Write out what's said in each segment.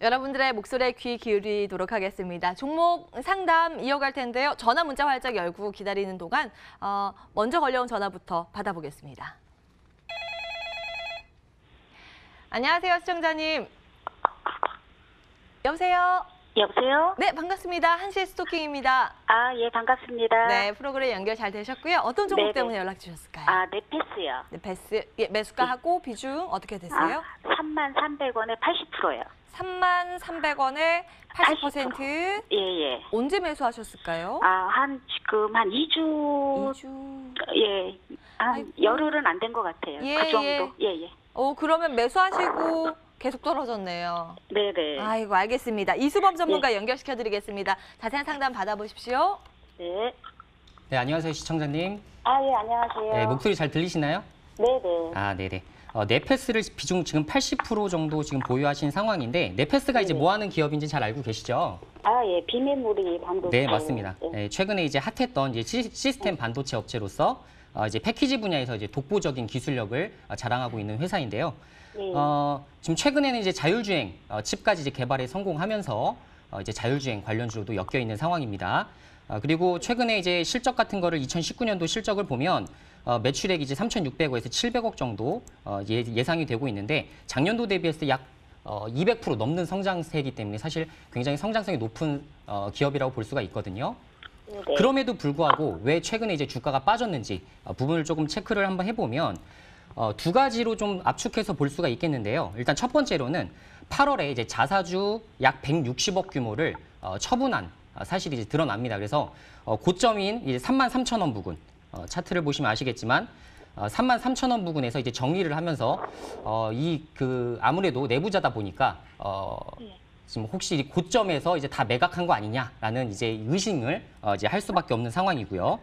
여러분들의 목소리에 귀 기울이도록 하겠습니다. 종목 상담 이어갈 텐데요. 전화 문자 활짝 열고 기다리는 동안 먼저 걸려온 전화부터 받아보겠습니다. 안녕하세요, 시청자님. 여보세요? 여보세요? 네, 반갑습니다. 한시 스토킹입니다. 아, 예, 반갑습니다. 네, 프로그램 연결 잘 되셨고요. 어떤 종목 네네. 때문에 연락 주셨을까요? 아, 넷패스요. 네, 베스. 예, 매수가하고 비중 어떻게 되세요? 33,300원에 80%요. 33,300원에 80%. 예, 예. 언제 매수하셨을까요? 지금 한 2주. 2주. 예. 아이고. 열흘은 안 된 것 같아요. 예, 그 정도. 예. 예, 예. 그러면 매수하시고 계속 떨어졌네요. 네네. 아이고, 알겠습니다. 이수범 전문가 연결시켜드리겠습니다. 자세한 상담 받아보십시오. 네. 네, 안녕하세요, 시청자님. 아, 예, 안녕하세요. 네, 목소리 잘 들리시나요? 네네. 아, 네네. 넷패스를 비중 지금 80% 정도 지금 보유하신 상황인데, 넷패스가 이제 뭐 하는 기업인지 잘 알고 계시죠? 아, 예, 비메모리 반도체. 네, 맞습니다. 네, 최근에 이제 핫했던 이제 시스템 반도체 업체로서 이제 패키지 분야에서 이제 독보적인 기술력을 자랑하고 있는 회사인데요. 예. 지금 최근에는 이제 자율주행 칩까지 이제 개발에 성공하면서 이제 자율주행 관련주로도 엮여 있는 상황입니다. 그리고 최근에 이제 실적 같은 거를 2019년도 실적을 보면 매출액이 이제 3,600억에서 700억 정도 예상이 되고 있는데 작년도 대비해서 약 200% 넘는 성장세이기 때문에 사실 굉장히 성장성이 높은 기업이라고 볼 수가 있거든요. 네네. 그럼에도 불구하고 왜 최근에 이제 주가가 빠졌는지 부분을 조금 체크를 한번 해보면 두 가지로 좀 압축해서 볼 수가 있겠는데요. 일단 첫 번째로는 8월에 이제 자사주 약 160억 규모를 처분한 사실이 이제 드러납니다. 그래서 고점인 이제 33,000원 부근 차트를 보시면 아시겠지만 33,000원 부근에서 이제 정리를 하면서 아무래도 내부자다 보니까 지금 혹시 이 고점에서 이제 다 매각한 거 아니냐라는 이제 의심을 이제 할 수밖에 없는 상황이고요.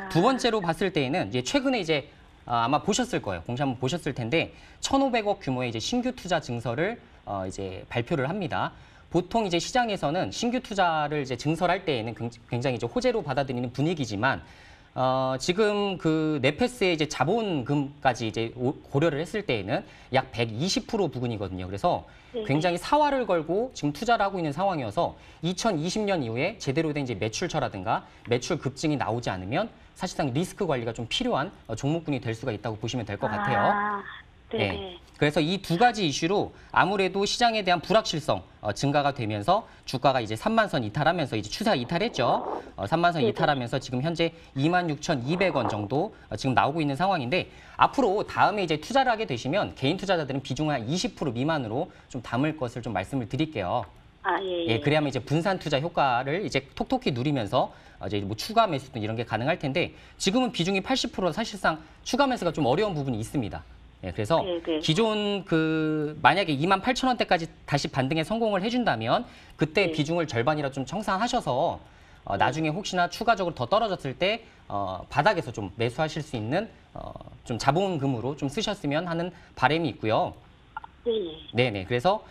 두 번째로 봤을 때에는 이제 최근에 이제 아마 보셨을 거예요. 공시 한번 보셨을 텐데 1,500억 규모의 이제 신규 투자 증서를 이제 발표를 합니다. 보통 이제 시장에서는 신규 투자를 이제 증설할 때에는 굉장히 이제 호재로 받아들이는 분위기지만 지금 그 넷패스의 이제 자본금까지 이제 고려를 했을 때에는 약 120% 부근이거든요. 그래서 굉장히 사활을 걸고 지금 투자를 하고 있는 상황이어서 2020년 이후에 제대로 된 이제 매출처라든가 매출 급증이 나오지 않으면 사실상 리스크 관리가 좀 필요한 종목군이 될 수가 있다고 보시면 될 것 같아요. 네. 그래서 이 두 가지 이슈로 아무래도 시장에 대한 불확실성 증가가 되면서 주가가 이제 3만 선 이탈하면서 이제 추세 이탈했죠. 3만 선 이탈하면서 지금 현재 26,200원 정도 지금 나오고 있는 상황인데 앞으로 다음에 이제 투자를 하게 되시면 개인 투자자들은 비중을 한 20% 미만으로 좀 담을 것을 좀 말씀을 드릴게요. 예, 그래야만 이제 분산 투자 효과를 이제 톡톡히 누리면서 이제 뭐 추가 매수든 이런 게 가능할 텐데 지금은 비중이 80% 사실상 추가 매수가 좀 어려운 부분이 있습니다. 예, 그래서 기존 만약에 28,000원대까지 다시 반등에 성공을 해준다면 그때 비중을 절반이라 좀 청산하셔서 나중에 혹시나 추가적으로 더 떨어졌을 때 바닥에서 좀 매수하실 수 있는 좀 자본금으로 좀 쓰셨으면 하는 바람이 있고요. 네네. 그래서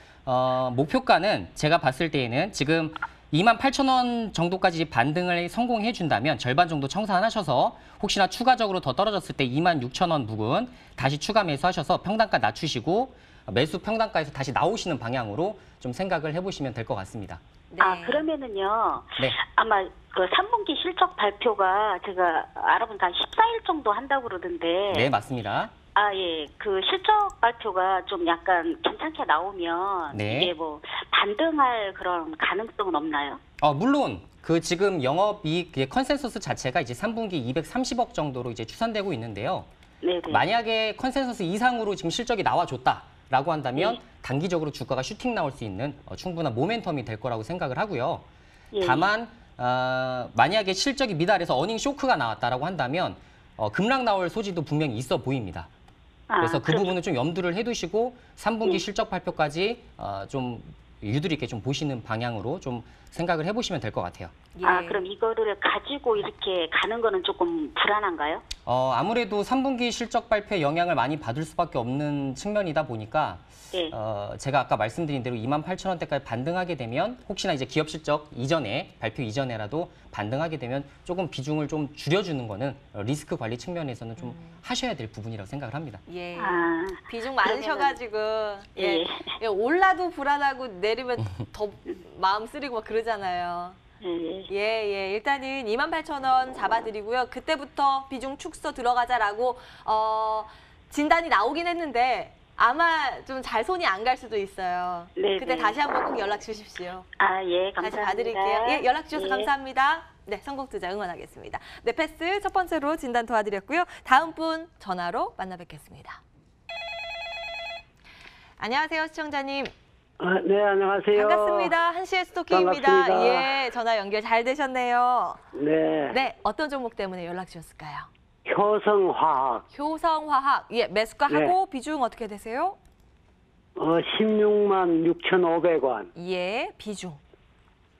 목표가는 제가 봤을 때에는 지금 28,000원 정도까지 반등을 성공해 준다면 절반 정도 청산하셔서 혹시나 추가적으로 더 떨어졌을 때 26,000원 부근 다시 추가 매수하셔서 평단가 낮추시고 매수 평단가에서 다시 나오시는 방향으로 좀 생각을 해보시면 될 것 같습니다. 네. 그러면은요. 네. 아마 그 3분기 실적 발표가 제가 알아보니까 한 14일 정도 한다고 그러던데. 네, 맞습니다. 예. 그 실적 발표가 좀 약간 괜찮게 나오면 이게 뭐 반등할 그런 가능성은 없나요? 물론 지금 영업이익 컨센서스 자체가 이제 3분기 230억 정도로 이제 추산되고 있는데요. 네네. 만약에 컨센서스 이상으로 지금 실적이 나와줬다라고 한다면 단기적으로 주가가 슈팅 나올 수 있는 충분한 모멘텀이 될 거라고 생각을 하고요. 다만 만약에 실적이 미달해서 어닝 쇼크가 나왔다라고 한다면 급락 나올 소지도 분명히 있어 보입니다. 그래서 그 부분은 좀 염두를 해두시고 3분기 실적 발표까지 좀 유두리 있게 좀 보시는 방향으로 좀 생각을 해보시면 될 것 같아요. 그럼 이거를 가지고 이렇게 가는 거는 조금 불안한가요? 아무래도 3분기 실적 발표에 영향을 많이 받을 수밖에 없는 측면이다 보니까 제가 아까 말씀드린 대로 28,000원대까지 반등하게 되면 혹시나 이제 기업 실적 이전에 발표 이전에라도 반등하게 되면 조금 비중을 좀 줄여주는 거는 리스크 관리 측면에서는 좀 하셔야 될 부분이라고 생각을 합니다. 비중 많으셔가지고 올라도 불안하고 내리면 더 마음 쓰리고 막 그러잖아요. 예. 일단은 28,000원 잡아드리고요. 그때부터 비중 축소 들어가자라고 진단이 나오긴 했는데 아마 좀 잘 손이 안 갈 수도 있어요. 네. 그때 다시 한번 꼭 연락 주십시오. 예, 감사합니다. 다시 봐드릴게요. 예, 연락 주셔서 감사합니다. 네, 성공투자 응원하겠습니다. 네, 패스 첫 번째로 진단 도와드렸고요. 다음 분 전화로 만나 뵙겠습니다. 안녕하세요, 시청자님. 네, 안녕하세요. 반갑습니다. 한시의 스토키입니다. 반갑습니다. 예, 전화 연결 잘 되셨네요. 네. 네, 어떤 종목 때문에 연락 주셨을까요? 효성화학. 효성화학. 예, 매수가하고 비중 어떻게 되세요? 16만 6,500원. 예, 비중.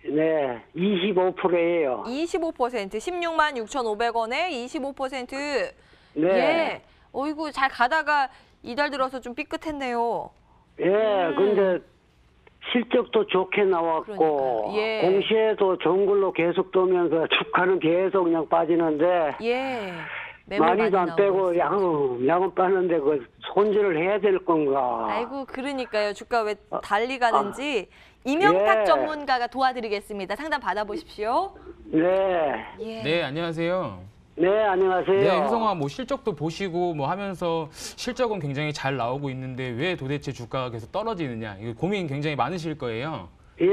네, 25%예요. 25%, 16만 6,500원에 25%. 네. 예, 어이구, 잘 가다가 이달 들어서 좀 삐끗했네요. 예, 근데 실적도 좋게 나왔고, 그러니까요. 예. 공시에도 좋은 걸로 계속 도면서 주가는 계속 그냥 빠지는데, 예, 매물 많이 많이도 안 나오고 빼고 있어요. 약은 빠는데 그 손질을 해야 될 건가? 아이고, 그러니까요. 주가 왜 달리 가는지 이명탁 예. 전문가가 도와드리겠습니다. 상담 받아보십시오. 네. 예. 네, 안녕하세요. 네, 안녕하세요. 네, 효성화 뭐 실적도 보시고 뭐 하면서 실적은 굉장히 잘 나오고 있는데 왜 도대체 주가가 계속 떨어지느냐. 이거 고민 굉장히 많으실 거예요. 예,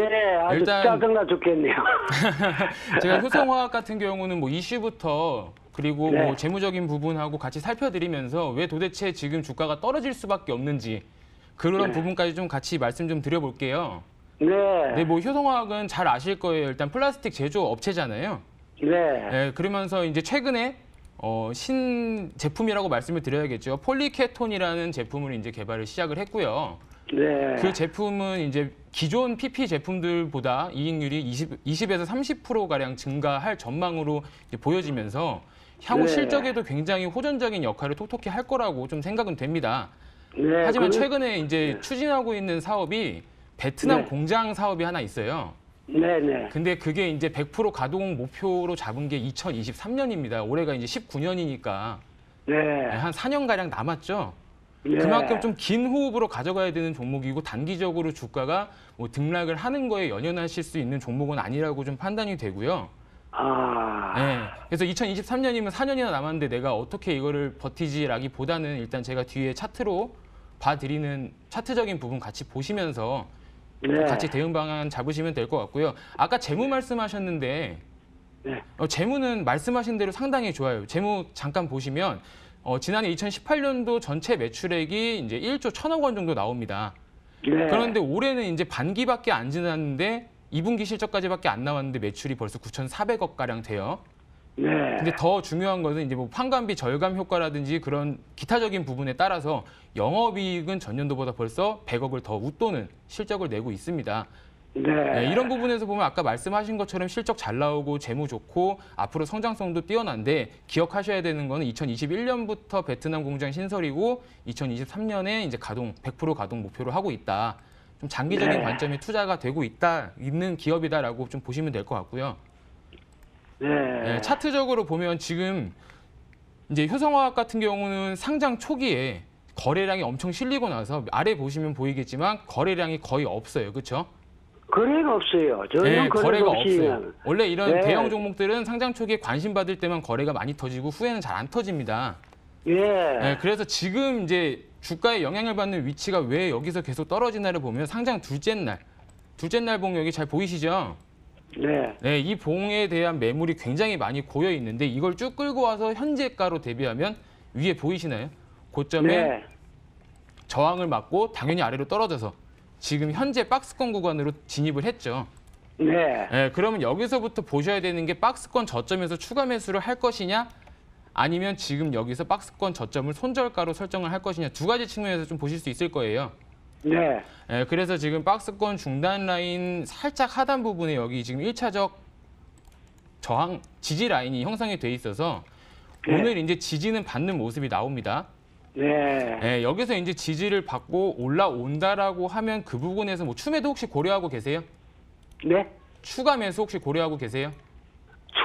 아주 일단- 짜증나 죽겠네요. 제가 효성화학 같은 경우는 뭐 이슈부터 그리고 네. 뭐 재무적인 부분하고 같이 살펴드리면서 왜 도대체 지금 주가가 떨어질 수밖에 없는지 그런 부분까지 좀 같이 말씀 좀 드려볼게요. 네. 네, 뭐 효성화학은 잘 아실 거예요. 일단 플라스틱 제조 업체잖아요. 네. 네, 그러면서 이제 최근에 신 제품이라고 말씀을 드려야겠죠. 폴리케톤이라는 제품을 이제 개발을 시작을 했고요. 네. 그 제품은 이제 기존 PP 제품들보다 이익률이 20에서 30%가량 증가할 전망으로 이제 보여지면서 향후 네. 실적에도 굉장히 호전적인 역할을 톡톡히 할 거라고 좀 생각은 됩니다. 네. 하지만 그- 최근에 이제 추진하고 있는 사업이 베트남 네. 공장 사업이 하나 있어요. 네네. 근데 그게 이제 100% 가동 목표로 잡은 게 2023년입니다. 올해가 이제 19년이니까 네. 한 4년가량 남았죠. 네. 그만큼 좀 긴 호흡으로 가져가야 되는 종목이고 단기적으로 주가가 뭐 등락을 하는 거에 연연하실 수 있는 종목은 아니라고 좀 판단이 되고요. 아. 네. 그래서 2023년이면 4년이나 남았는데 내가 어떻게 이거를 버티지라기보다는 일단 제가 뒤에 차트로 봐드리는 차트적인 부분 같이 보시면서 네. 같이 대응 방안 잡으시면 될 것 같고요. 아까 재무 말씀하셨는데 네. 재무는 말씀하신 대로 상당히 좋아요. 재무 잠깐 보시면 지난해 2018년도 전체 매출액이 이제 1조 1,000억 원 정도 나옵니다. 네. 그런데 올해는 이제 반기밖에 안 지났는데 2분기 실적까지밖에 안 나왔는데 매출이 벌써 9,400억 가량 돼요. 네. 근데 더 중요한 것은 이제 뭐 판관비 절감 효과라든지 그런 기타적인 부분에 따라서 영업이익은 전년도보다 벌써 100억을 더 웃도는 실적을 내고 있습니다. 네. 네, 이런 부분에서 보면 아까 말씀하신 것처럼 실적 잘 나오고 재무 좋고 앞으로 성장성도 뛰어난데 기억하셔야 되는 거는 2021년부터 베트남 공장 신설이고 2023년에 이제 100% 가동 목표로 하고 있다. 좀 장기적인 네. 관점에 투자가 되고 있는 기업이다라고 좀 보시면 될 것 같고요. 네. 네, 차트적으로 보면 지금 이제 효성화학 같은 경우는 상장 초기에 거래량이 엄청 실리고 나서 아래 보시면 보이겠지만 거래량이 거의 없어요. 그렇죠? 거래가 없어요. 전혀 네, 거래가 없이 없어요. 그냥. 원래 이런 네. 대형 종목들은 상장 초기에 관심 받을 때만 거래가 많이 터지고 후에는 잘 안 터집니다. 예. 네, 그래서 지금 이제 주가에 영향을 받는 위치가 왜 여기서 계속 떨어지나를 보면 상장 둘째 날 봉 여기 잘 보이시죠? 네. 네, 이 봉에 대한 매물이 굉장히 많이 고여 있는데 이걸 쭉 끌고 와서 현재가로 대비하면 위에 보이시나요? 고점에 네. 저항을 맞고 당연히 아래로 떨어져서 지금 현재 박스권 구간으로 진입을 했죠. 네. 네, 그러면 여기서부터 보셔야 되는 게 박스권 저점에서 추가 매수를 할 것이냐 아니면 지금 여기서 박스권 저점을 손절가로 설정을 할 것이냐 두 가지 측면에서 좀 보실 수 있을 거예요. 네. 네, 그래서 지금 박스권 중단 라인 살짝 하단 부분에 여기 지금 1차적 저항 지지 라인이 형성이 돼 있어서 네. 오늘 이제 지지는 받는 모습이 나옵니다. 네. 네, 여기서 이제 지지를 받고 올라온다라고 하면 그 부분에서 뭐 추매도 혹시 고려하고 계세요? 네. 추가 매수 혹시 고려하고 계세요?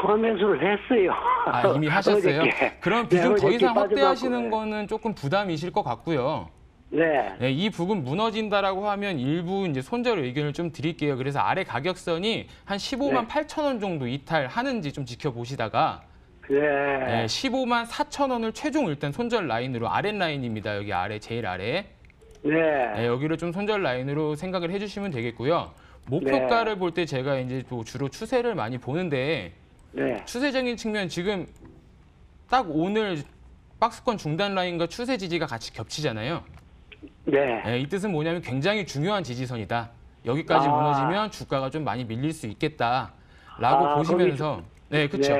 추가 매수를 했어요. 아, 이미 하셨어요? 어저께. 그럼 네, 비중 더 어저께 이상 빠져갖고, 확대하시는 네. 거는 조금 부담이실 것 같고요. 네. 네, 이 부분 무너진다라고 하면 일부 이제 손절 의견을 좀 드릴게요. 그래서 아래 가격선이 한 15만 8천 원 정도 이탈하는지 좀 지켜보시다가 네, 15만 4천 원을 최종 일단 손절 라인으로 아랫 라인입니다. 여기 아래 제일 아래. 네, 여기를 좀 손절 라인으로 생각을 해주시면 되겠고요. 목표가를 볼 때 제가 이제 또 주로 추세를 많이 보는데 추세적인 측면 지금 딱 오늘 박스권 중단 라인과 추세 지지가 같이 겹치잖아요. 네, 이 뜻은 뭐냐면 굉장히 중요한 지지선이다. 여기까지 무너지면 주가가 좀 많이 밀릴 수 있겠다라고 보시면서 네, 그렇죠.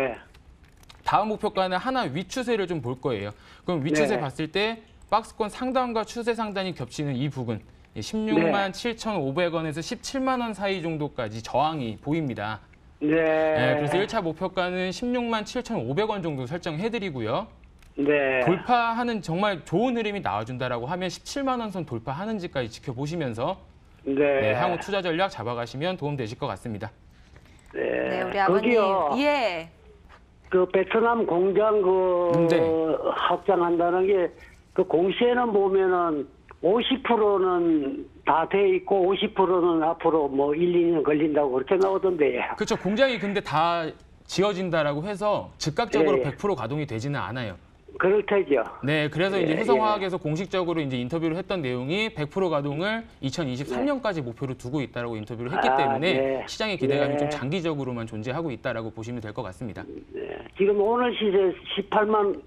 다음 목표가는 하나 윗추세를 좀 볼 거예요. 그럼 윗추세 봤을 때 박스권 상단과 추세 상단이 겹치는 이 부분 16만 7,500원에서 17만 원 사이 정도까지 저항이 보입니다. 그래서 1차 목표가는 16만 7,500원 정도 설정해드리고요. 돌파하는 정말 좋은 흐름이 나와준다라고 하면 17만 원 선 돌파하는지까지 지켜보시면서 향후 투자 전략 잡아가시면 도움 되실 것 같습니다. 네, 우리 아버님. 거기요. 예. 그 베트남 공장 확장한다는 게 그 공시에는 보면은 50%는 다 돼 있고 50%는 앞으로 뭐 1, 2년 걸린다고 그렇게 나오던데요. 그렇죠. 공장이 근데 다 지어진다라고 해서 즉각적으로 100% 가동이 되지는 않아요. 그럴 테죠. 네, 그래서 이제 효성화학에서 공식적으로 이제 인터뷰를 했던 내용이 100% 가동을 2023년까지 목표로 두고 있다라고 인터뷰를 했기 때문에 시장의 기대감이 좀 장기적으로만 존재하고 있다라고 보시면 될 것 같습니다. 지금 오늘 시세 18만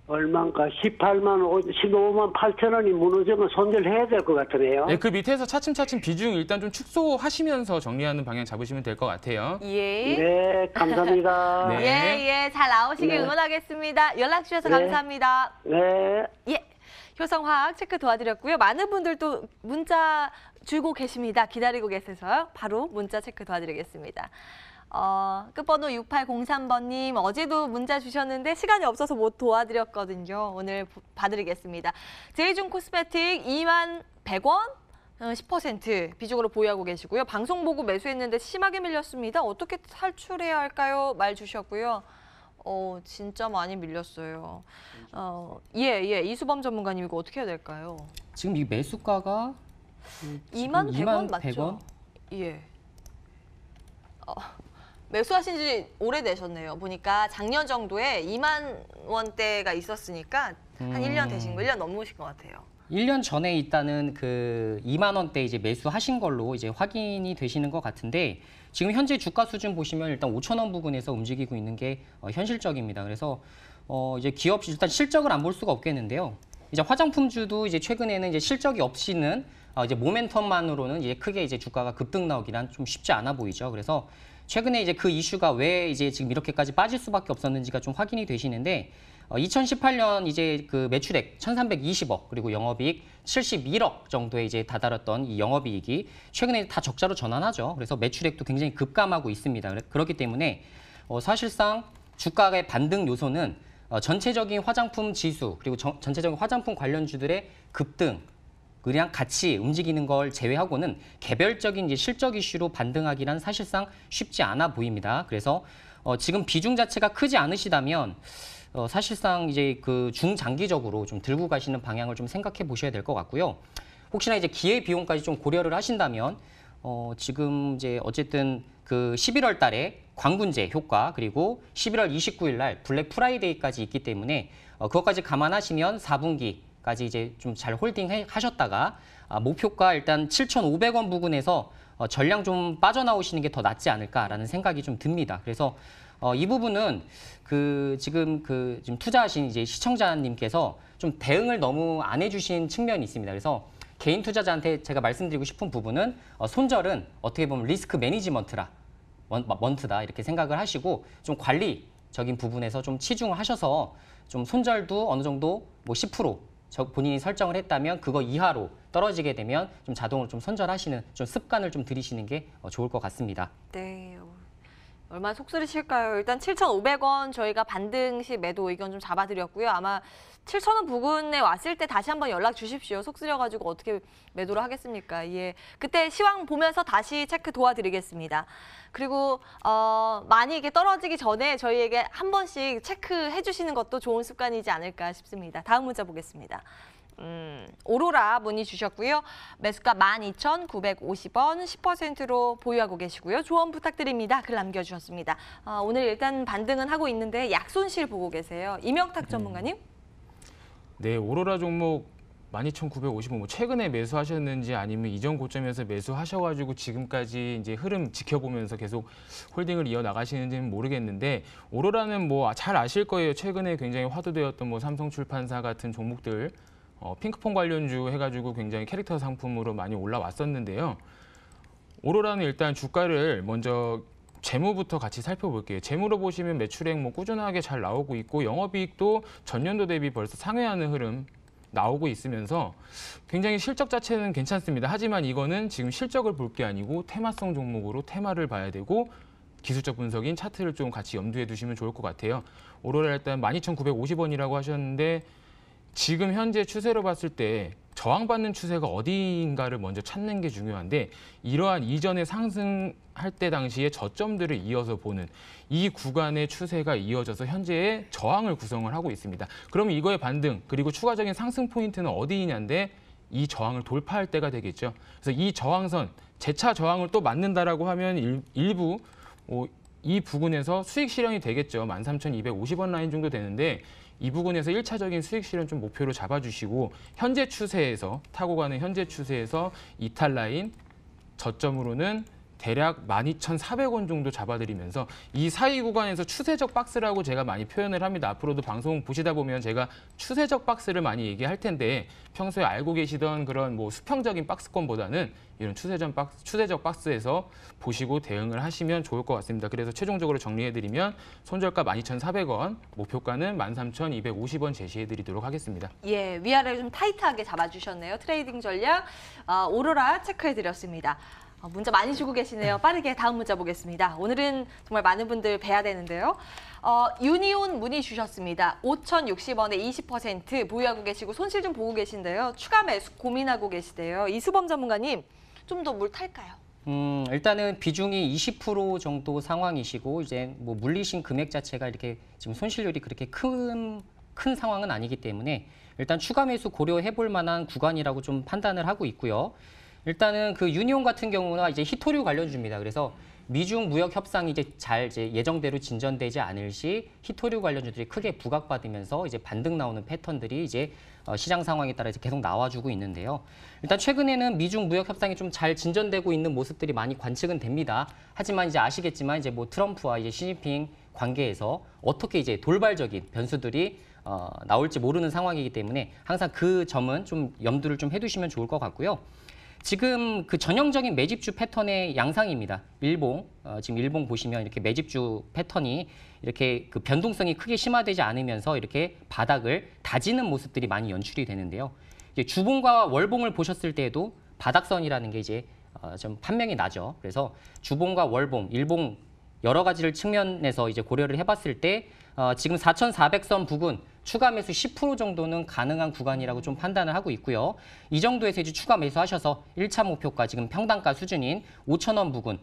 얼마인가 15만 8천 원이 무너지면 손절해야 될 것 같으네요. 네, 그 밑에서 차츰차츰 비중 일단 좀 축소하시면서 정리하는 방향 잡으시면 될 것 같아요. 예. 네, 감사합니다. 예, 잘 나오시길 응원하겠습니다. 연락 주셔서 감사합니다. 네. 예. 효성화학 체크 도와드렸고요. 많은 분들 또 문자 주고 계십니다. 기다리고 계셔서요. 바로 문자 체크 도와드리겠습니다. 끝번호 6803번님 어제도 문자 주셨는데 시간이 없어서 못 도와드렸거든요. 오늘 봐드리겠습니다. 제이준 코스메틱 2만 100원 10% 비중으로 보유하고 계시고요. 방송 보고 매수했는데 심하게 밀렸습니다. 어떻게 탈출해야 할까요? 말 주셨고요. 진짜 많이 밀렸어요. 이수범 전문가님 이거 어떻게 해야 될까요? 지금 이 매수가가 2만 100원 2만 맞죠? 예. 매수하신 지 오래되셨네요. 보니까 작년 정도에 2만 원대가 있었으니까 한 1년 되신 거, 1년 넘으신 것 같아요. 1년 전에 있다는 그 2만 원대 이제 매수하신 걸로 이제 확인이 되시는 것 같은데 지금 현재 주가 수준 보시면 일단 5천 원 부근에서 움직이고 있는 게 현실적입니다. 그래서 이제 기업 일단 실적을 안 볼 수가 없겠는데요. 이제 화장품주도 이제 최근에는 이제 실적이 없이는 이제 모멘텀만으로는 이제 크게 이제 주가가 급등 나오기란 좀 쉽지 않아 보이죠. 그래서 최근에 이제 그 이슈가 왜 이제 지금 이렇게까지 빠질 수밖에 없었는지가 좀 확인이 되시는데 2018년 이제 그 매출액 1,320억 그리고 영업이익 71억 정도에 이제 다다랐던 이 영업이익이 최근에 다 적자로 전환하죠. 그래서 매출액도 굉장히 급감하고 있습니다. 그렇기 때문에 사실상 주가의 반등 요소는 전체적인 화장품 지수 그리고 전체적인 화장품 관련주들의 급등 그냥 같이 움직이는 걸 제외하고는 개별적인 이제 실적 이슈로 반등하기란 사실상 쉽지 않아 보입니다. 그래서 지금 비중 자체가 크지 않으시다면 사실상 이제 그 중장기적으로 좀 들고 가시는 방향을 좀 생각해 보셔야 될 것 같고요. 혹시나 이제 기회 비용까지 좀 고려를 하신다면 지금 이제 어쨌든 그 11월 달에 광군제 효과 그리고 11월 29일 날 블랙 프라이데이까지 있기 때문에 그것까지 감안하시면 4분기까지 이제 좀 잘 홀딩 하셨다가 목표가 일단 7,500원 부근에서 전량 좀 빠져나오시는 게 더 낫지 않을까라는 생각이 좀 듭니다. 그래서 이 부분은 지금 투자하신 이제 시청자님께서 좀 대응을 너무 안 해주신 측면이 있습니다. 그래서 개인 투자자한테 제가 말씀드리고 싶은 부분은 손절은 어떻게 보면 리스크 매니지먼트다 이렇게 생각을 하시고 좀 관리적인 부분에서 좀 치중하셔서 좀 손절도 어느 정도 뭐 10% 본인이 설정을 했다면 그거 이하로 떨어지게 되면 좀 자동으로 좀 손절하시는 좀 습관을 좀 들이시는 게 좋을 것 같습니다. 네. 얼마나 속쓰리실까요? 일단 7,500원 저희가 반등 시 매도 의견 좀 잡아드렸고요. 아마 7,000원 부근에 왔을 때 다시 한번 연락 주십시오. 속쓰려가지고 어떻게 매도를 하겠습니까? 예, 그때 시황 보면서 다시 체크 도와드리겠습니다. 그리고 많이 이게 떨어지기 전에 저희에게 한 번씩 체크해 주시는 것도 좋은 습관이지 않을까 싶습니다. 다음 문자 보겠습니다. 오로라 문의 주셨고요. 매수가 12,950원 10%로 보유하고 계시고요. 조언 부탁드립니다. 글 남겨주셨습니다. 오늘 일단 반등은 하고 있는데 약손실 보고 계세요. 이명탁 전문가님. 네, 오로라 종목 12,955, 뭐 최근에 매수하셨는지 아니면 이전 고점에서 매수하셔가지고 지금까지 이제 흐름 지켜보면서 계속 홀딩을 이어나가시는지는 모르겠는데, 오로라는 뭐 잘 아실 거예요. 최근에 굉장히 화두되었던 뭐 삼성출판사 같은 종목들, 핑크퐁 관련주 해가지고 굉장히 캐릭터 상품으로 많이 올라왔었는데요. 오로라는 일단 주가를 먼저 재무부터 같이 살펴볼게요. 재무로 보시면 매출액 뭐 꾸준하게 잘 나오고 있고, 영업이익도 전년도 대비 벌써 상회하는 흐름 나오고 있으면서 굉장히 실적 자체는 괜찮습니다. 하지만 이거는 지금 실적을 볼 게 아니고 테마성 종목으로 테마를 봐야 되고, 기술적 분석인 차트를 좀 같이 염두에 두시면 좋을 것 같아요. 오로라 일단 12,950원이라고 하셨는데, 지금 현재 추세로 봤을 때 저항받는 추세가 어디인가를 먼저 찾는 게 중요한데, 이러한 이전에 상승할 때 당시에 저점들을 이어서 보는 이 구간의 추세가 이어져서 현재의 저항을 구성을 하고 있습니다. 그러면 이거의 반등 그리고 추가적인 상승 포인트는 어디이냐인데, 이 저항을 돌파할 때가 되겠죠. 그래서 이 저항선, 재차 저항을 또 맞는다라고 하면 일부 이 부근에서 수익 실현이 되겠죠. 13,250원 라인 정도 되는데, 이 부분에서 1차적인 수익 실현 좀 목표로 잡아주시고, 현재 추세에서 타고 가는 현재 추세에서 이탈 라인 저점으로는 대략 12,400원 정도 잡아드리면서 이 사이 구간에서 추세적 박스라고 제가 많이 표현을 합니다. 앞으로도 방송 보시다 보면 제가 추세적 박스를 많이 얘기할 텐데, 평소에 알고 계시던 그런 뭐 수평적인 박스권보다는 이런 추세적 박스에서 보시고 대응을 하시면 좋을 것 같습니다. 그래서 최종적으로 정리해드리면 손절가 12,400원, 목표가는 13,250원 제시해드리도록 하겠습니다. 예, 위아래를 좀 타이트하게 잡아주셨네요. 트레이딩 전략 오로라 체크해드렸습니다. 문자 많이 주고 계시네요. 빠르게 다음 문자 보겠습니다. 오늘은 정말 많은 분들 뵈야 되는데요. 유니온 문의 주셨습니다. 5,060원에 20% 보유하고 계시고 손실 좀 보고 계신데요. 추가 매수 고민하고 계시대요. 이수범 전문가님, 좀 더 물 탈까요? 일단은 비중이 20% 정도 상황이시고, 이제 뭐 물리신 금액 자체가 이렇게 지금 손실률이 그렇게 큰 상황은 아니기 때문에 일단 추가 매수 고려해 볼 만한 구간이라고 좀 판단을 하고 있고요. 일단은 그 유니온 같은 경우는 이제 히토류 관련주입니다. 그래서 미중 무역 협상이 이제 예정대로 진전되지 않을 시 히토류 관련주들이 크게 부각받으면서 이제 반등 나오는 패턴들이 이제 시장 상황에 따라 이제 계속 나와주고 있는데요. 일단 최근에는 미중 무역 협상이 좀 잘 진전되고 있는 모습들이 많이 관측은 됩니다. 하지만 이제 아시겠지만 이제 뭐 트럼프와 이제 시진핑 관계에서 어떻게 이제 돌발적인 변수들이 나올지 모르는 상황이기 때문에 항상 그 점은 좀 염두를 좀 해두시면 좋을 것 같고요. 지금 그 전형적인 매집주 패턴의 양상입니다. 지금 일봉 보시면 이렇게 매집주 패턴이 이렇게 그 변동성이 크게 심화되지 않으면서 이렇게 바닥을 다지는 모습들이 많이 연출이 되는데요. 이제 주봉과 월봉을 보셨을 때에도 바닥선이라는 게 이제 좀 판명이 나죠. 그래서 주봉과 월봉, 일봉 여러 가지를 측면에서 이제 고려를 해봤을 때 지금 4,400선 부근 추가 매수 10% 정도는 가능한 구간이라고 좀 판단을 하고 있고요. 이 정도에서 이제 추가 매수하셔서 1차 목표가 지금 평단가 수준인 5,000원 부근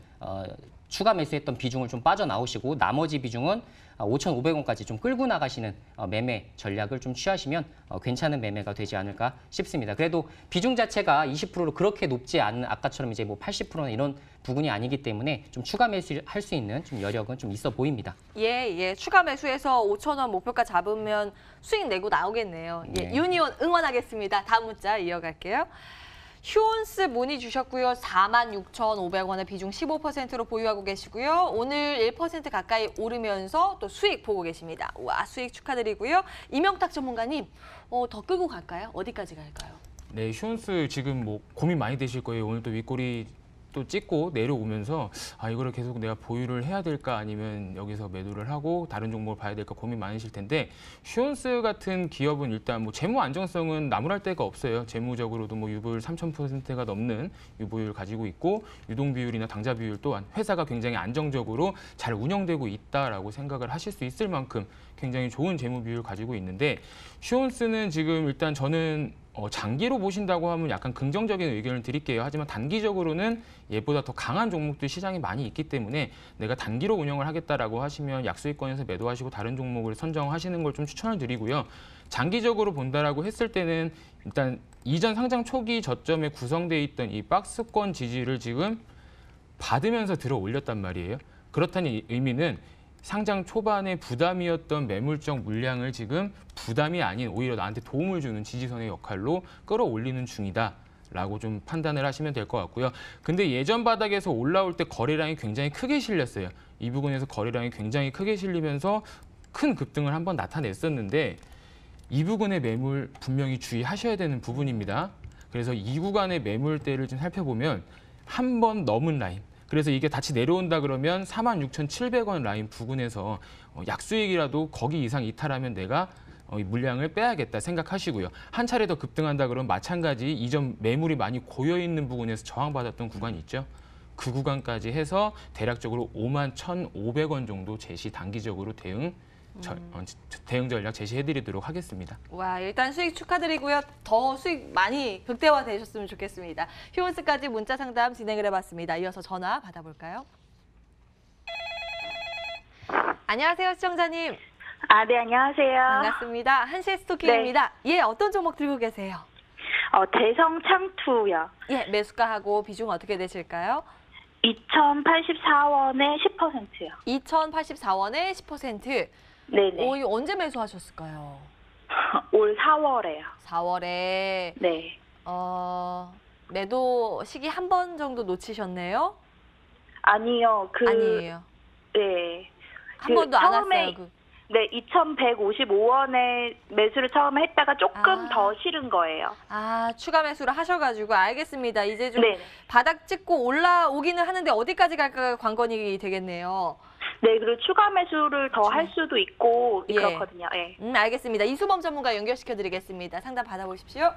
추가 매수했던 비중을 좀 빠져나오시고, 나머지 비중은 5,500원까지 좀 끌고 나가시는 매매 전략을 좀 취하시면 괜찮은 매매가 되지 않을까 싶습니다. 그래도 비중 자체가 20%로 그렇게 높지 않은, 아까처럼 이제 뭐 80%나 이런 부분이 아니기 때문에 좀 추가 매수할 수 있는 좀 여력은 좀 있어 보입니다. 예. 추가 매수해서 5,000원 목표가 잡으면 수익 내고 나오겠네요. 예, 네. 유니온 응원하겠습니다. 다음 문자 이어갈게요. 휴온스 문의 주셨고요. 46,500원에 비중 15%로 보유하고 계시고요. 오늘 1% 가까이 오르면서 또 수익 보고 계십니다. 와, 수익 축하드리고요. 이명탁 전문가님, 더 끌고 갈까요? 어디까지 갈까요? 네, 휴온스 지금 뭐 고민 많이 되실 거예요. 오늘 또 윗꼬리 또 찍고 내려오면서 이거를 계속 내가 보유를 해야 될까 아니면 여기서 매도를 하고 다른 종목을 봐야 될까 고민 많으실 텐데, 휴온스 같은 기업은 일단 뭐 재무 안정성은 나무랄 데가 없어요. 재무적으로도 뭐 유보율 3,000%가 넘는 유보율 가지고 있고, 유동 비율이나 당좌 비율 또한 회사가 굉장히 안정적으로 잘 운영되고 있다라고 생각을 하실 수 있을 만큼 굉장히 좋은 재무 비율 가지고 있는데, 휴온스는 지금 일단 저는 장기로 보신다고 하면 약간 긍정적인 의견을 드릴게요. 하지만 단기적으로는 얘보다 더 강한 종목들 시장이 많이 있기 때문에 내가 단기로 운영을 하겠다라고 하시면 약수익권에서 매도하시고 다른 종목을 선정하시는 걸 좀 추천을 드리고요. 장기적으로 본다라고 했을 때는 일단 이전 상장 초기 저점에 구성되어 있던 이 박스권 지지를 지금 받으면서 들어 올렸단 말이에요. 그렇다는 의미는 상장 초반에 부담이었던 매물적 물량을 지금 부담이 아닌 오히려 나한테 도움을 주는 지지선의 역할로 끌어올리는 중이다라고 좀 판단을 하시면 될 것 같고요. 근데 예전 바닥에서 올라올 때 거래량이 굉장히 크게 실렸어요. 이 부분에서 거래량이 굉장히 크게 실리면서 큰 급등을 한번 나타냈었는데 이 부분의 매물 분명히 주의하셔야 되는 부분입니다. 그래서 이 구간의 매물대를 좀 살펴보면 한 번 넘은 라인, 그래서 이게 다시 내려온다 그러면 46,700원 라인 부근에서 약수익이라도 거기 이상 이탈하면 내가 이 물량을 빼야겠다 생각하시고요. 한 차례 더 급등한다 그러면 마찬가지 이전 매물이 많이 고여있는 부분에서 저항받았던 구간이 있죠. 그 구간까지 해서 대략적으로 51,500원 정도 제시 단기적으로 대응 전략 제시해드리도록 하겠습니다. 와, 일단 수익 축하드리고요. 더 수익 많이 극대화되셨으면 좋겠습니다. 휴먼스까지 문자 상담 진행을 해봤습니다. 이어서 전화 받아볼까요? 안녕하세요, 시청자님. 네, 안녕하세요. 반갑습니다. 한시의 스토킹입니다. 예, 어떤 종목 들고 계세요? 대성 창투요. 예, 매수가하고 비중 어떻게 되실까요? 2,084원에 10%요. 2,084원에 10%. 네네. 이거 언제 매수하셨을까요? 올 4월에요. 4월에. 네. 매도 시기 한 번 정도 놓치셨네요? 아니요. 아니에요. 네. 한 번도 안 왔어요. 네, 2,155원에 매수를 처음에 했다가 조금 더 실은 거예요. 추가 매수를 하셔가지고 알겠습니다. 이제 좀 네네. 바닥 찍고 올라오기는 하는데 어디까지 갈까 관건이 되겠네요. 네, 그리고 추가 매수를 더 할 수도 있고 예. 그렇거든요. 예. 알겠습니다. 이수범 전문가 연결시켜드리겠습니다. 상담 받아보십시오.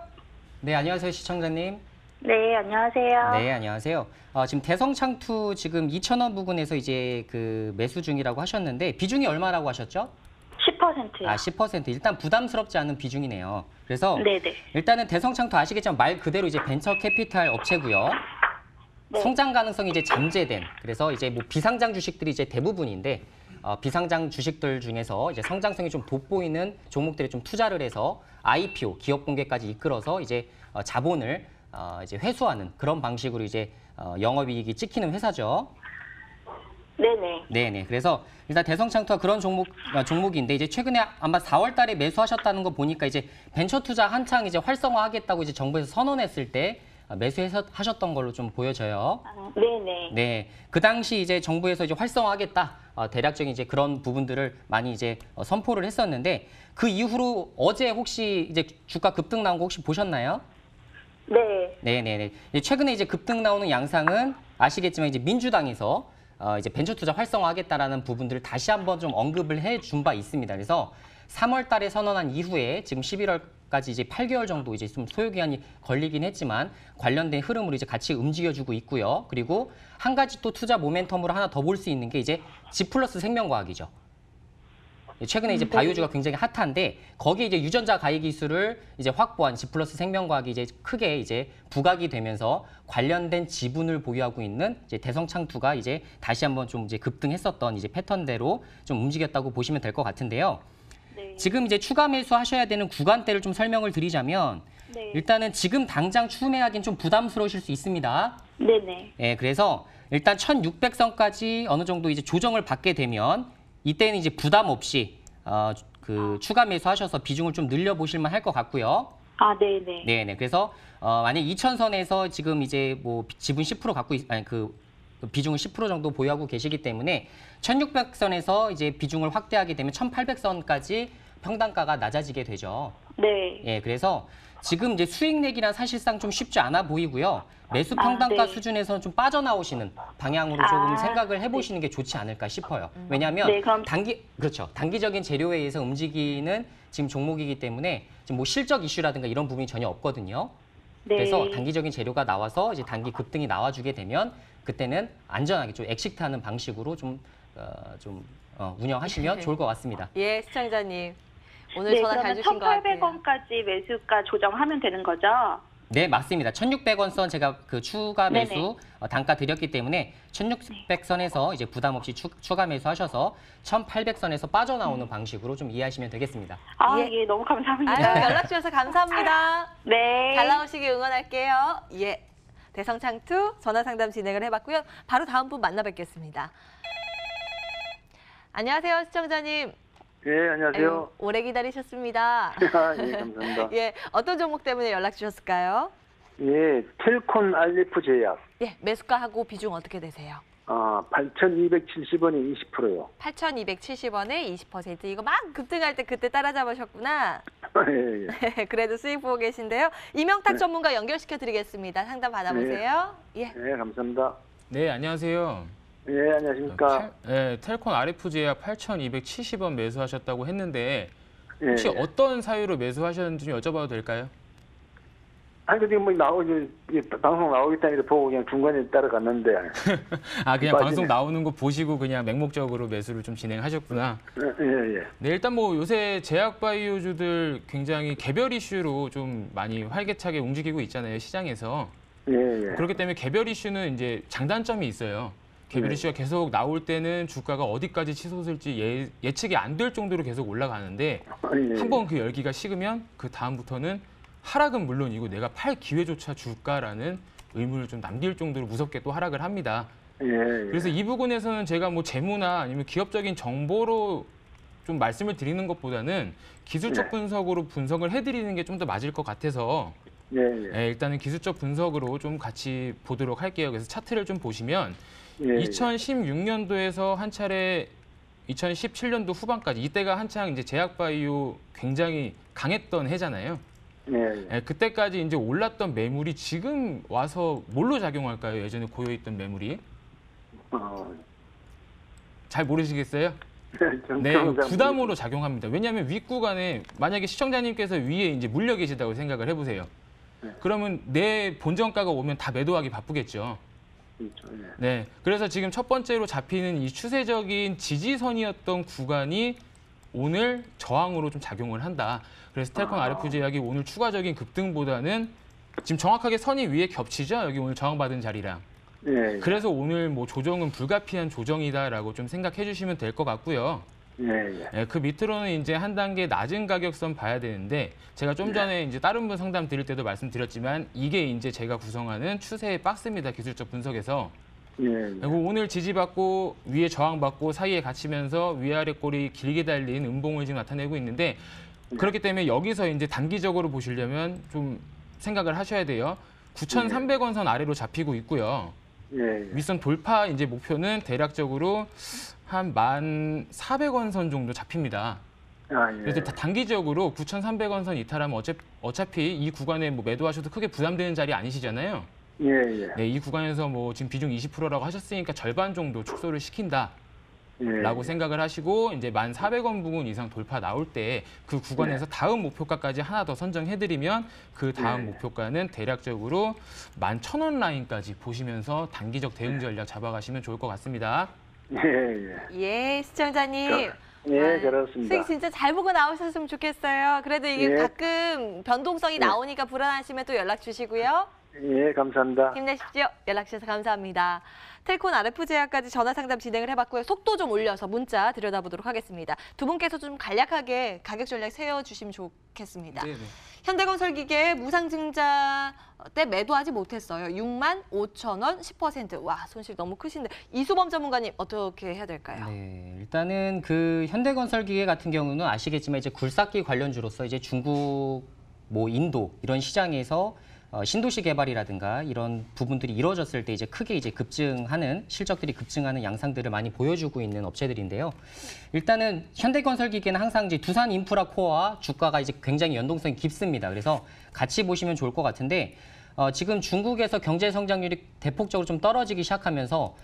네, 안녕하세요, 시청자님. 네, 안녕하세요. 네, 안녕하세요. 지금 대성창투 지금 2,000원 부근에서 이제 그 매수 중이라고 하셨는데 비중이 얼마라고 하셨죠? 10%요. 10%. 일단 부담스럽지 않은 비중이네요. 그래서 네네. 일단은 대성창투 아시겠지만 말 그대로 이제 벤처 캐피탈 업체고요. 네. 성장 가능성이 이제 잠재된, 그래서 이제 뭐 비상장 주식들이 이제 대부분인데 비상장 주식들 중에서 이제 성장성이 좀 돋보이는 종목들에 좀 투자를 해서 IPO 기업 공개까지 이끌어서 이제 자본을 이제 회수하는 그런 방식으로 이제 영업이익이 찍히는 회사죠. 네네. 네네. 그래서 일단 대성창투가 그런 종목인데 이제 최근에 아마 4월달에 매수하셨다는 거 보니까 이제 벤처 투자 한창 이제 활성화하겠다고 이제 정부에서 선언했을 때 매수하셨던 걸로 좀 보여져요. 네네. 네. 그 당시 이제 정부에서 이제 활성화하겠다. 대략적인 이제 그런 부분들을 많이 이제 선포를 했었는데 그 이후로 어제 혹시 이제 주가 급등 나온 거 혹시 보셨나요? 네. 네네네. 최근에 이제 급등 나오는 양상은 아시겠지만 이제 민주당에서 이제 벤처 투자 활성화하겠다라는 부분들을 다시 한번 좀 언급을 해준 바 있습니다. 그래서 3월 달에 선언한 이후에 지금 11월까지 이제 8개월 정도 이제 좀 소요 기한이 걸리긴 했지만 관련된 흐름으로 이제 같이 움직여주고 있고요. 그리고 한 가지 또 투자 모멘텀으로 하나 더 볼 수 있는 게 이제 G플러스 생명과학이죠. 최근에 이제 바이오주가 굉장히 핫한데 거기에 이제 유전자 가해 기술을 이제 확보한 G플러스 생명과학이 이제 크게 이제 부각이 되면서 관련된 지분을 보유하고 있는 이제 대성창투가 이제 다시 한번 좀 이제 급등했었던 이제 패턴대로 좀 움직였다고 보시면 될 것 같은데요. 네. 지금 이제 추가 매수하셔야 되는 구간대를 좀 설명을 드리자면 네. 일단은 지금 당장 추매하기는 좀 부담스러우실 수 있습니다. 네네. 예, 그래서 일단 1,600선까지 어느 정도 이제 조정을 받게 되면 이때는 이제 부담 없이 추가 매수하셔서 비중을 좀 늘려보실 만 할 것 같고요. 네네. 네네. 그래서 만약 2,000선에서 지금 이제 뭐 지분 10% 갖고 그 비중을 10% 정도 보유하고 계시기 때문에 1,600선에서 이제 비중을 확대하게 되면 1,800선까지 평단가가 낮아지게 되죠. 네. 예, 그래서 지금 이제 수익 내기란 사실상 좀 쉽지 않아 보이고요. 매수 평단가 네. 수준에서는 좀 빠져나오시는 방향으로 조금 생각을 해보시는 게 좋지 않을까 싶어요. 왜냐하면 네, 그럼... 그렇죠. 단기적인 재료에 의해서 움직이는 지금 종목이기 때문에 지금 뭐 실적 이슈라든가 이런 부분이 전혀 없거든요. 네. 그래서 단기적인 재료가 나와서 이제 단기 급등이 나와주게 되면 그때는 안전하게 좀 엑시트하는 방식으로 좀 운영하시면 좋을 것 같습니다. 예, 시청자님. 오늘 네, 전화 잘 그러면 주신 것 같아요. 1,800원까지 매수가 조정하면 되는 거죠? 네, 맞습니다. 1,600원 선 제가 그 추가 매수 네네. 단가 드렸기 때문에 1,600선에서 이제 부담 없이 추가 매수하셔서 1,800선에서 빠져나오는 방식으로 좀 이해하시면 되겠습니다. 아, 예. 예, 너무 감사합니다. 아유, 연락 주셔서 감사합니다. 네. 잘 나오시길 응원할게요. 예. 대성창투 전화 상담 진행을 해봤고요. 바로 다음 분 만나 뵙겠습니다. 안녕하세요, 시청자님. 예, 안녕하세요. 아유, 오래 기다리셨습니다. 예, 감사합니다. 예, 어떤 종목 때문에 연락 주셨을까요? 예, 텔콘 알리프 제약. 예, 매수가하고 비중 어떻게 되세요? 8,270원이 20%요. 8,270원에 20%. 이거 막 급등할 때 그때 따라잡으셨구나. 예, 예. 그래도 수익 보고 계신데요. 이명탁 전문가 연결시켜 드리겠습니다. 상담 받아보세요. 예. 예, 감사합니다. 네, 안녕하세요. 예, 안녕하십니까. 텔콘 RF 제약 8,270원 매수하셨다고 했는데 예, 혹시 예. 어떤 사유로 매수하셨는지 좀 여쭤봐도 될까요? 아니, 근데 뭐 방송 나오겠다는 걸 보고 그냥 중간에 따라갔는데. 아, 그냥 빠지네. 방송 나오는 거 보시고 그냥 맹목적으로 매수를 좀 진행하셨구나. 예, 예. 네, 일단 뭐 요새 제약바이오주들 굉장히 개별 이슈로 좀 많이 활기차게 움직이고 있잖아요, 시장에서. 예, 예. 그렇기 때문에 개별 이슈는 이제 장단점이 있어요. 개별 네. 이슈가 계속 나올 때는 주가가 어디까지 치솟을지 예측이 안 될 정도로 계속 올라가는데 예. 한번 그 열기가 식으면 그 다음부터는 하락은 물론이고 내가 팔 기회조차 줄까라는 의문을 좀 남길 정도로 무섭게 또 하락을 합니다. 예, 예. 그래서 이 부분에서는 제가 뭐 재무나 아니면 기업적인 정보로 좀 말씀을 드리는 것보다는 기술적 네. 분석으로 분석을 해드리는 게 좀 더 맞을 것 같아서 예, 예. 일단은 기술적 분석으로 좀 같이 보도록 할게요. 그래서 차트를 좀 보시면 예, 예. 2016년도에서 한 차례 2017년도 후반까지 이때가 한창 이제 제약바이오 굉장히 강했던 해잖아요. 예, 그때까지 이제 올랐던 매물이 지금 와서 뭘로 작용할까요? 예전에 고여있던 매물이 잘 모르시겠어요? 네, 부담으로 작용합니다. 왜냐하면 윗구간에 만약에 시청자님께서 위에 이제 물려 계시다고 생각을 해보세요. 그러면 내 본전가가 오면 다 매도하기 바쁘겠죠. 네, 그래서 지금 첫 번째로 잡히는 이 추세적인 지지선이었던 구간이 오늘 저항으로 좀 작용을 한다. 그래서 텔콘 RF 제약이 오늘 추가적인 급등보다는 지금 정확하게 선이 위에 겹치죠. 여기 오늘 저항받은 자리랑. 예, 그래서 오늘 뭐 조정은 불가피한 조정이다라고 좀 생각해 주시면 될 것 같고요. 예, 그 밑으로는 이제 한 단계 낮은 가격선 봐야 되는데 제가 좀 전에 이제 다른 분 상담 드릴 때도 말씀드렸지만 이게 이제 제가 구성하는 추세의 박스입니다. 기술적 분석에서. 예, 그리고 오늘 지지받고 위에 저항받고 사이에 갇히면서 위아래 꼬리 길게 달린 음봉을 지금 나타내고 있는데 그렇기 때문에 여기서 이제 단기적으로 보시려면 좀 생각을 하셔야 돼요. 9,300원 선 아래로 잡히고 있고요. 예, 윗선 돌파 이제 목표는 대략적으로 한 1,400원 선 정도 잡힙니다. 그래서 단기적으로 9,300원 선 이탈하면 어차피 이 구간에 뭐 매도하셔도 크게 부담되는 자리 아니시잖아요. 예, 예. 네, 이 구간에서 뭐 지금 비중 20%라고 하셨으니까 절반 정도 축소를 시킨다. 라고 생각을 하시고 이제 1,400원 부근 이상 돌파 나올 때 그 구간에서 다음 목표가까지 하나 더 선정해드리면 그 다음 목표가는 대략적으로 11,000원 라인까지 보시면서 단기적 대응 전략 잡아가시면 좋을 것 같습니다. 예, 예. 예, 시청자님. 예, 그렇습니다. 수익 진짜 잘 보고 나오셨으면 좋겠어요. 그래도 이게 예. 가끔 변동성이 나오니까 불안하시면 또 연락 주시고요. 예, 감사합니다. 힘내십시오. 연락 주셔서 감사합니다. 텔콘 RF 제약까지 전화 상담 진행을 해봤고요. 속도 좀 올려서 문자 들여다보도록 하겠습니다. 두 분께서 좀 간략하게 가격 전략 세워주시면 좋겠습니다. 네네. 현대건설기계 무상증자 때 매도하지 못했어요. 65,000원 10%. 와, 손실 너무 크신데. 이수범 전문가님 어떻게 해야 될까요? 네, 일단은 그 현대건설기계 같은 경우는 아시겠지만 이제 굴삭기 관련주로서 이제 중국, 뭐 인도 이런 시장에서 신도시 개발이라든가 이런 부분들이 이루어졌을 때 이제 크게 이제 급증하는 실적들이 급증하는 양상들을 많이 보여주고 있는 업체들인데요. 일단은 현대건설기계는 항상 이제 두산인프라코어와 주가가 이제 굉장히 연동성이 깊습니다. 그래서 같이 보시면 좋을 것 같은데 지금 중국에서 경제 성장률이 대폭적으로 좀 떨어지기 시작하면서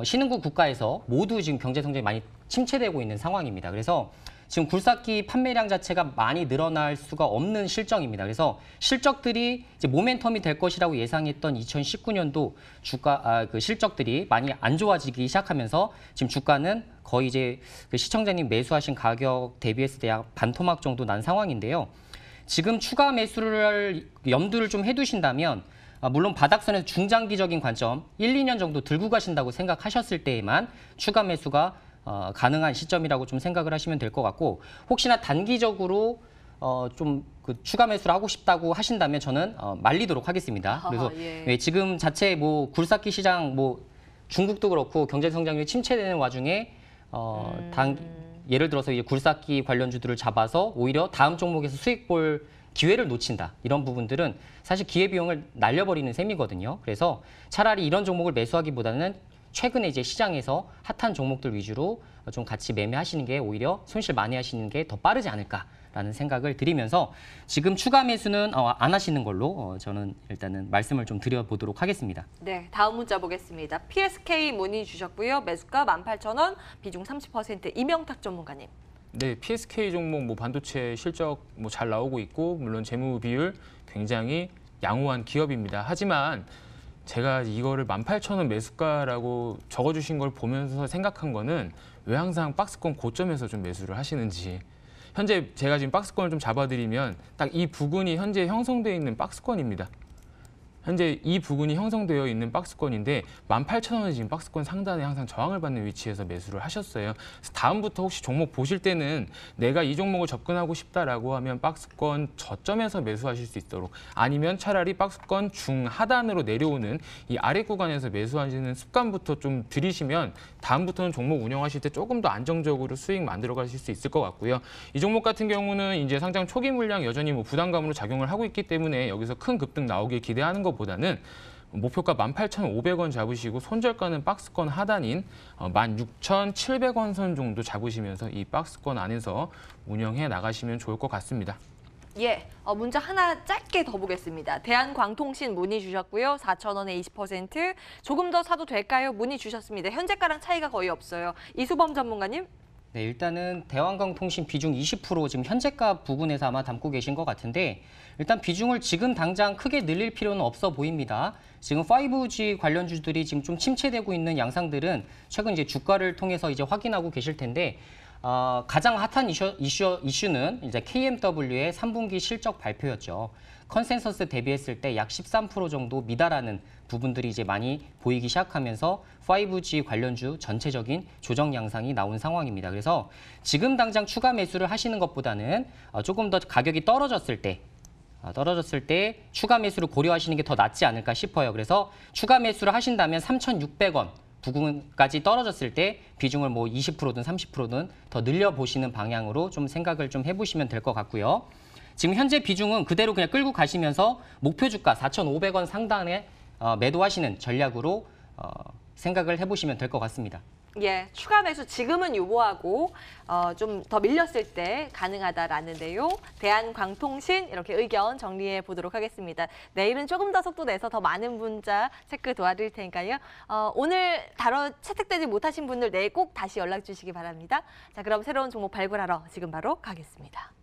신흥국 국가에서 모두 지금 경제 성장이 많이 침체되고 있는 상황입니다. 그래서 지금 굴삭기 판매량 자체가 많이 늘어날 수가 없는 실정입니다. 그래서 실적들이 이제 모멘텀이 될 것이라고 예상했던 2019년도 주가 그 실적들이 많이 안 좋아지기 시작하면서 지금 주가는 거의 이제 그 시청자님 매수하신 가격 대비했을 때 약 반토막 정도 난 상황인데요. 지금 추가 매수를 염두를 좀 해두신다면 물론 바닥선에서 중장기적인 관점 1, 2년 정도 들고 가신다고 생각하셨을 때에만 추가 매수가 가능한 시점이라고 좀 생각을 하시면 될 것 같고, 혹시나 단기적으로 좀 그 추가 매수를 하고 싶다고 하신다면 저는 말리도록 하겠습니다. 그래서 예. 지금 자체 뭐 굴삭기 시장 뭐 중국도 그렇고 경제 성장률이 침체되는 와중에 예를 들어서 이제 굴삭기 관련주들을 잡아서 오히려 다음 종목에서 수익 볼 기회를 놓친다. 이런 부분들은 사실 기회비용을 날려버리는 셈이거든요. 그래서 차라리 이런 종목을 매수하기보다는 최근에 이제 시장에서 핫한 종목들 위주로 좀 같이 매매하시는 게 오히려 손실 많이 하시는 게 더 빠르지 않을까라는 생각을 드리면서 지금 추가 매수는 안 하시는 걸로 저는 일단은 말씀을 좀 드려보도록 하겠습니다. 네, 다음 문자 보겠습니다. PSK 문의 주셨고요. 매수가 18,000원, 비중 30%. 이명탁 전문가님. 네, PSK 종목 뭐 반도체 실적 뭐 잘 나오고 있고 물론 재무 비율 굉장히 양호한 기업입니다. 하지만 제가 이거를 18,000원 매수가라고 적어주신 걸 보면서 생각한 거는 왜 항상 박스권 고점에서 좀 매수를 하시는지. 현재 제가 지금 박스권을 좀 잡아드리면 딱 이 부근이 현재 형성되어 있는 박스권입니다. 현재 이 부분이 형성되어 있는 박스권인데 18,000원이 지금 박스권 상단에 항상 저항을 받는 위치에서 매수를 하셨어요. 그래서 다음부터 혹시 종목 보실 때는 내가 이 종목을 접근하고 싶다라고 하면 박스권 저점에서 매수하실 수 있도록, 아니면 차라리 박스권 중하단으로 내려오는 이 아래 구간에서 매수하시는 습관부터 좀 들이시면 다음부터는 종목 운영하실 때 조금 더 안정적으로 수익 만들어 가실 수 있을 것 같고요. 이 종목 같은 경우는 이제 상장 초기 물량 여전히 뭐 부담감으로 작용을 하고 있기 때문에 여기서 큰 급등 나오길 기대하는 것보다는 목표가 18,500원 잡으시고 손절가는 박스권 하단인 16,700원 선 정도 잡으시면서 이 박스권 안에서 운영해 나가시면 좋을 것 같습니다. 예, 문자 하나 짧게 더 보겠습니다. 대한광통신 문의 주셨고요. 4,000원에 20%. 조금 더 사도 될까요? 문의 주셨습니다. 현재가랑 차이가 거의 없어요. 이수범 전문가님. 네, 일단은 대한광통신 비중 20% 지금 현재가 부분에서 아마 담고 계신 것 같은데, 일단 비중을 지금 당장 크게 늘릴 필요는 없어 보입니다. 지금 5G 관련주들이 지금 좀 침체되고 있는 양상들은 최근 이제 주가를 통해서 이제 확인하고 계실 텐데, 가장 핫한 이슈는 이제 KMW의 3분기 실적 발표였죠. 컨센서스 대비했을 때 약 13% 정도 미달하는 부분들이 이제 많이 보이기 시작하면서 5G 관련주 전체적인 조정 양상이 나온 상황입니다. 그래서 지금 당장 추가 매수를 하시는 것보다는 조금 더 가격이 떨어졌을 때 추가 매수를 고려하시는 게 더 낫지 않을까 싶어요. 그래서 추가 매수를 하신다면 3,600원 부근까지 떨어졌을 때 비중을 뭐 20%든 30%든 더 늘려보시는 방향으로 좀 생각을 좀 해보시면 될 것 같고요. 지금 현재 비중은 그대로 그냥 끌고 가시면서 목표 주가 4,500원 상단에 매도하시는 전략으로 생각을 해보시면 될 것 같습니다. 예, 추가 매수 지금은 유보하고 좀 더 밀렸을 때 가능하다라는데요. 대한광통신 이렇게 의견 정리해 보도록 하겠습니다. 내일은 조금 더 속도 내서 더 많은 문자 체크 도와드릴 테니까요. 오늘 채택되지 못하신 분들 내일 꼭 다시 연락 주시기 바랍니다. 자, 그럼 새로운 종목 발굴하러 지금 바로 가겠습니다.